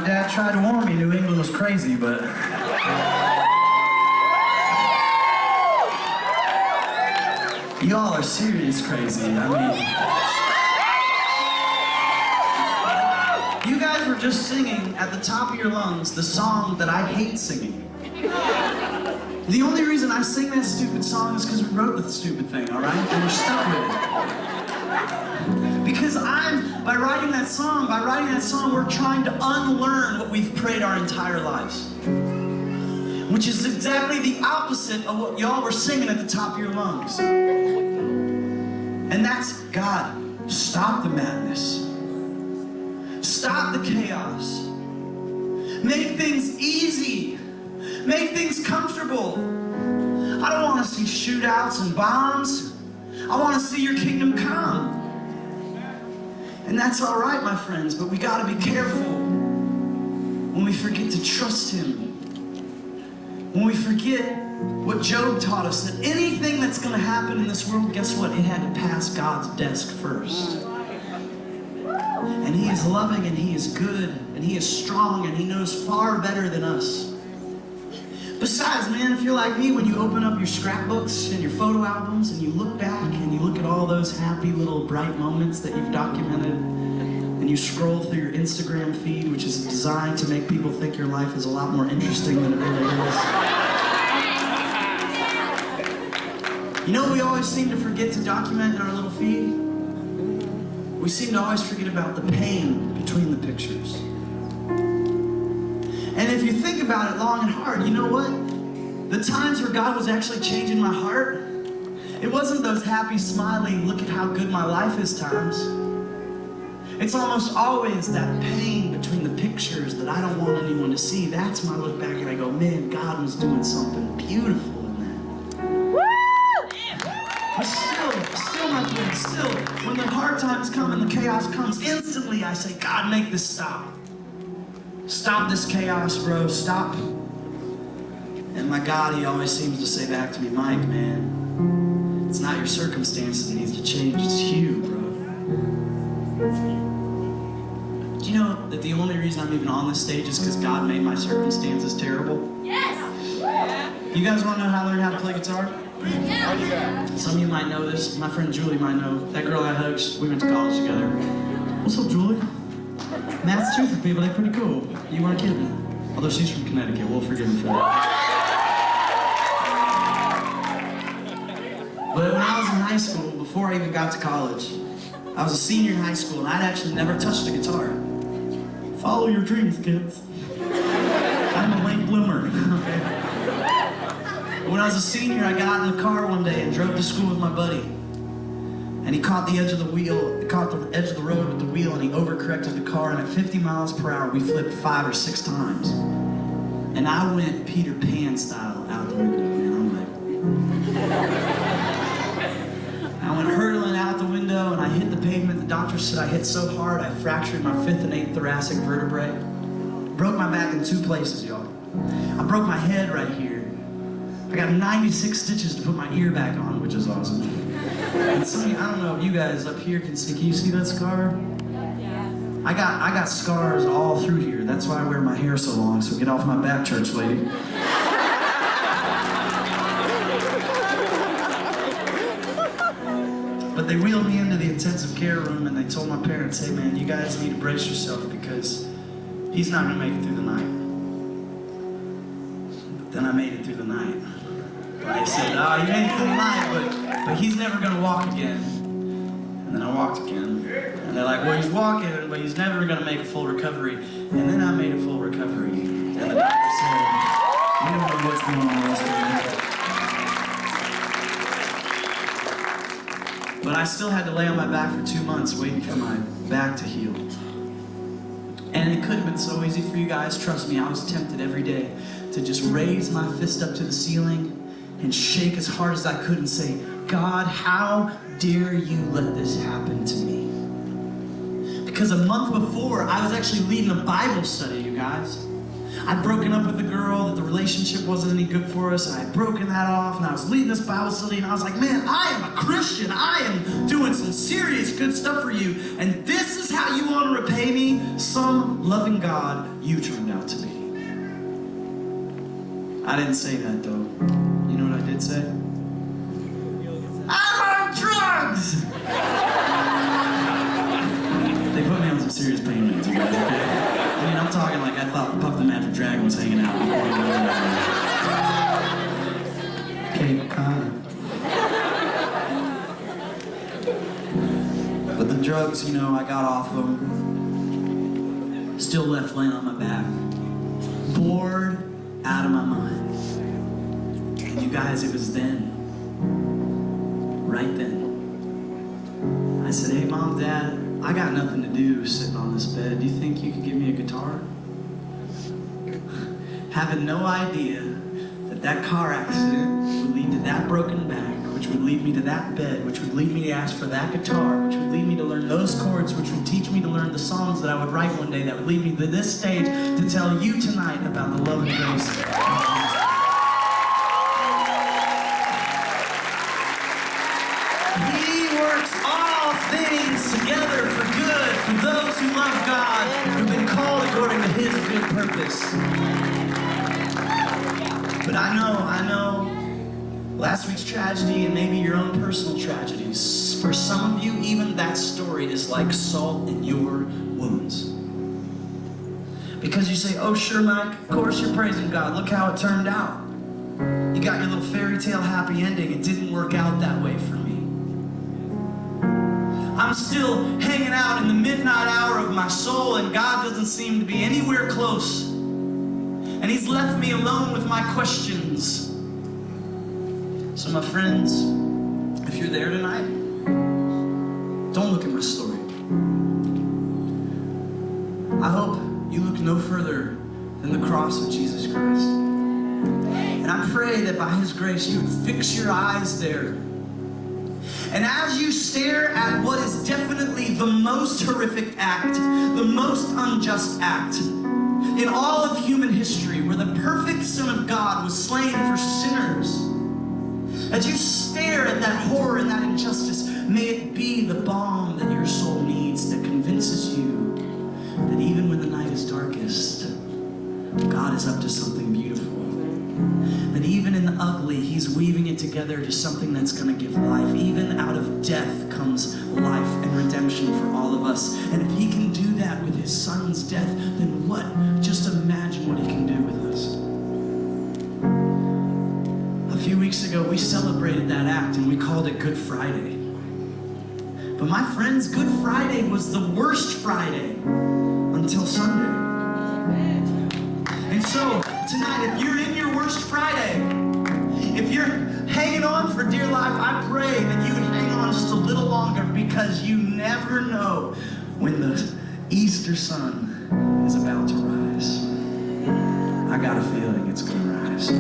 My dad tried to warn me New England was crazy, but y'all are serious crazy. I mean, you guys were just singing at the top of your lungs the song that I hate singing. The only reason I sing that stupid song is because we wrote the stupid thing, all right? And we're stuck with it. Because by writing that song, we're trying to unlearn what we've prayed our entire lives. Which is exactly the opposite of what y'all were singing at the top of your lungs. And that's, God, stop the madness. Stop the chaos. Make things easy. Make things comfortable. I don't want to see shootouts and bombs. I want to see your kingdom come. And that's all right, my friends, but we got to be careful when we forget to trust Him. When we forget what Job taught us, that anything that's going to happen in this world, guess what? It had to pass God's desk first. And He is loving, and He is good, and He is strong, and He knows far better than us. Besides, man, if you're like me, when you open up your scrapbooks and your photo albums and you look back and you look at all those happy little bright moments that you've documented, and you scroll through your Instagram feed, which is designed to make people think your life is a lot more interesting than it really is. You know what we always seem to forget to document in our little feed? We seem to always forget about the pain between the pictures. And if you think about it long and hard, you know what? The times where God was actually changing my heart, it wasn't those happy, smiley, look at how good my life is times. It's almost always that pain between the pictures that I don't want anyone to see. That's when I look back and I go, man, God was doing something beautiful in that. Woo! But still, my friends, when the hard times come and the chaos comes, instantly I say, God, make this stop. Stop this chaos, bro, stop. And my God, He always seems to say back to me, Mike, man, it's not your circumstances that needs to change, it's you, bro. Do you know that the only reason I'm even on this stage is because God made my circumstances terrible? Yes! You guys want to know how I learned how to play guitar? Yeah. Some of you might know this. My friend Julie might know. That girl I hugged, we went to college together. What's up, Julie? Massachusetts people, they're pretty cool. You weren't kidding. Although she's from Connecticut, we'll forgive her for that. But when I was in high school, before I even got to college, I was a senior in high school and I'd actually never touched a guitar. Follow your dreams, kids. I'm a late bloomer. When I was a senior, I got in the car one day and drove to school with my buddy. And he caught the edge of the road with the wheel, and he overcorrected the car, and at 50 miles per hour, we flipped 5 or 6 times. And I went Peter Pan style out the window, man. I went hurtling out the window, and I hit the pavement. The doctor said I hit so hard, I fractured my 5th and 8th thoracic vertebrae. Broke my back in 2 places, y'all. I broke my head right here. I got 96 stitches to put my ear back on, which is awesome. And some of you, I don't know if you guys up here can see that scar? Yeah. I got scars all through here. That's why I wear my hair so long, so get off my back, church lady. But they wheeled me into the intensive care room and they told my parents, hey man, you guys need to brace yourself because he's not gonna make it through the night. But then I made it through the night. And they said, oh, you made it through the night, but he's never gonna walk again. And then I walked again. And they're like, well, he's walking, but he's never gonna make a full recovery. And then I made a full recovery. And the doctor said, we don't know what's going on with this. But I still had to lay on my back for 2 months waiting for my back to heal. And it could have been so easy for you guys. Trust me, I was tempted every day to just raise my fist up to the ceiling and shake as hard as I could and say, God, how dare you let this happen to me? Because a month before, I was actually leading a Bible study, you guys. I'd broken up with a girl, that the relationship wasn't any good for us, and I'd broken that off, and I was leading this Bible study, and I was like, man, I am a Christian. I am doing some serious good stuff for you, and this is how you want to repay me? Some loving God you turned out to be. I didn't say that, though. You know what I did say? I'm on drugs! They put me on some serious pain meds, you guys, okay? I mean, I'm talking like I thought Puff the Magic Dragon was hanging out in the corner. Cape Cod. But the drugs, you know, I got off them. Still left laying on my back. Bored out of my mind. And you guys, it was then. Right then. I said, hey, Mom, Dad, I got nothing to do sitting on this bed. Do you think you could give me a guitar? Having no idea that that car accident would lead to that broken back, which would lead me to that bed, which would lead me to ask for that guitar, which would lead me to learn those chords, which would teach me to learn the songs that I would write one day, that would lead me to this stage to tell you tonight about the love and grace of Jesus. He works all things together for good for those who love God, who've been called according to His good purpose. But I know, last week's tragedy and maybe your own personal tragedies, for some of you, even that story is like salt in your wounds. Because you say, oh sure, Mike, of course you're praising God, look how it turned out. You got your little fairy tale happy ending, it didn't work out that way for me. I'm still hanging out in the midnight hour of my soul, and God doesn't seem to be anywhere close. And He's left me alone with my questions. So my friends, if you're there tonight, don't look at my story. I hope you look no further than the cross of Jesus Christ. And I pray that by His grace you would fix your eyes there. And as you stare at what is definitely the most horrific act, the most unjust act in all of human history, where the perfect Son of God was slain for sinners, as you stare at that horror and that injustice, may it be the balm that your soul needs that convinces you that even when the night is darkest, God is up to something beautiful. That even in the ugly, He's weaving it together to something that's going to give life. Even out of death comes life and redemption for all of us. And if He can do that with His Son's death, then what? Just imagine what He can do with us. A few weeks ago, we celebrated that act and we called it Good Friday. But my friends, Good Friday was the worst Friday until Sunday. And so, tonight, if you're in your worst Friday, if you're hanging on for dear life, I pray that you would hang on just a little longer, because you never know when the Easter sun is about to rise. I got a feeling it's going to rise.